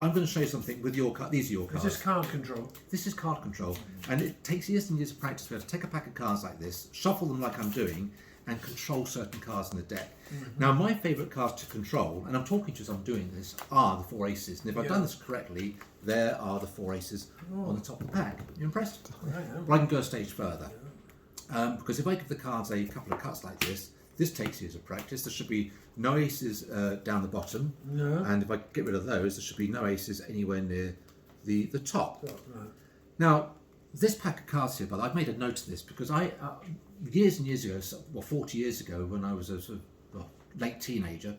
I'm going to show you something with your card. These are your cards. Is this card control? This is card control, and it takes years and years of practice to be able to take a pack of cards like this, shuffle them like I'm doing, and control certain cards in the deck. Now, my favourite cards to control, and I'm talking to you as I'm doing this, are the 4 aces. And if I've done this correctly, there are the 4 aces on the top of the pack. You impressed? Well, I can go a stage further. Because if I give the cards a couple of cuts like this, this takes years of practice. There should be no aces down the bottom, and if I get rid of those, there should be no aces anywhere near the top. Now, this pack of cards here, but I've made a note of this because I, years and years ago, well, 40 years ago, when I was a sort of late teenager,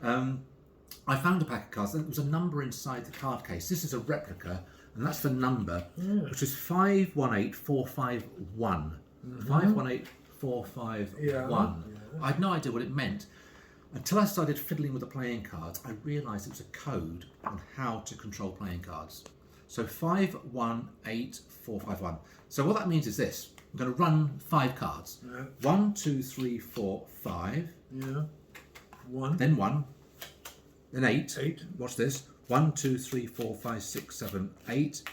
I found a pack of cards and there was a number inside the card case. This is a replica, and that's the number, which is 518451. 518451. I had no idea what it meant until I started fiddling with the playing cards. I realised it was a code on how to control playing cards. So 518451. So what that means is this: I'm going to run 5 cards. 1, 2, 3, 4, 5. Then 1. Then 8. Watch this. 1, 2, 3, 4, 5, 6, 7, 8.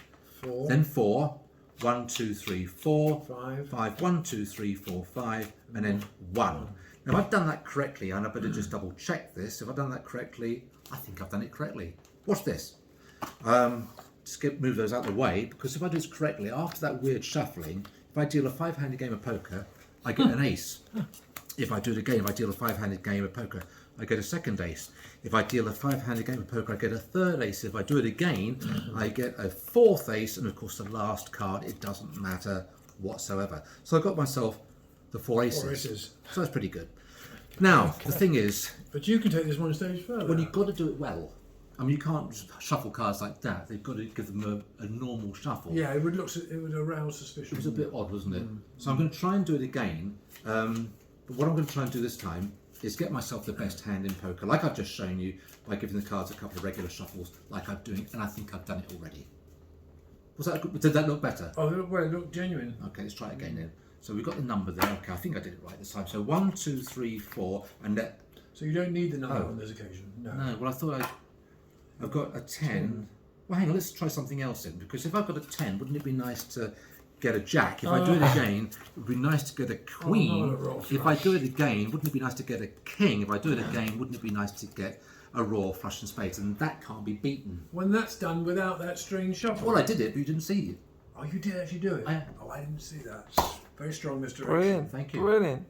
4. Then 4. 1, 2, 3, 4, 5, 1, 2, 3, 4, 5, and then 1. Now, if I've done that correctly, and I better just double check this. If I've done that correctly, I think I've done it correctly. Watch this. Just move those out of the way, because if I do this correctly, after that weird shuffling, if I deal a 5-handed game of poker, I get an ace. If I do it again, if I deal a 5-handed game of poker, I get a second ace. If I deal a 5-handed game of poker, I get a third ace. If I do it again, I get a 4th ace, and of course the last card, it doesn't matter whatsoever. So I got myself the 4 aces. 4 aces. So that's pretty good. Now, the thing is... But you can take this one stage further. Well, you've got to do it well. I mean, you can't shuffle cards like that. They've got to give them a normal shuffle. Yeah, it would arouse suspicion. It was a bit odd, wasn't it? So I'm going to try and do it again. But what I'm going to try and do this time is get myself the best hand in poker, like I've just shown you, by giving the cards a couple of regular shuffles, like I'm doing, and I think I've done it already. Was that good? Did that look better? Oh, well, it looked genuine. Okay, let's try it again then. So we've got the number there. Okay, I think I did it right this time. So 1, 2, 3, 4, and that. So you don't need the number on this occasion. No. Well, I thought I've got a 10. Well, hang on, let's try something else then, because if I've got a 10, wouldn't it be nice to get a jack? If I do it again, it would be nice to get a queen. If I do it again, wouldn't it be nice to get a king? If I do it again, wouldn't it be nice to get a raw flush and spades? And that can't be beaten. When that's done without that strange shuffle. Well, I did it, but you didn't see it. Oh, you did actually do it? I didn't see that. Very strong, Mr. Brilliant. Thank you. Brilliant.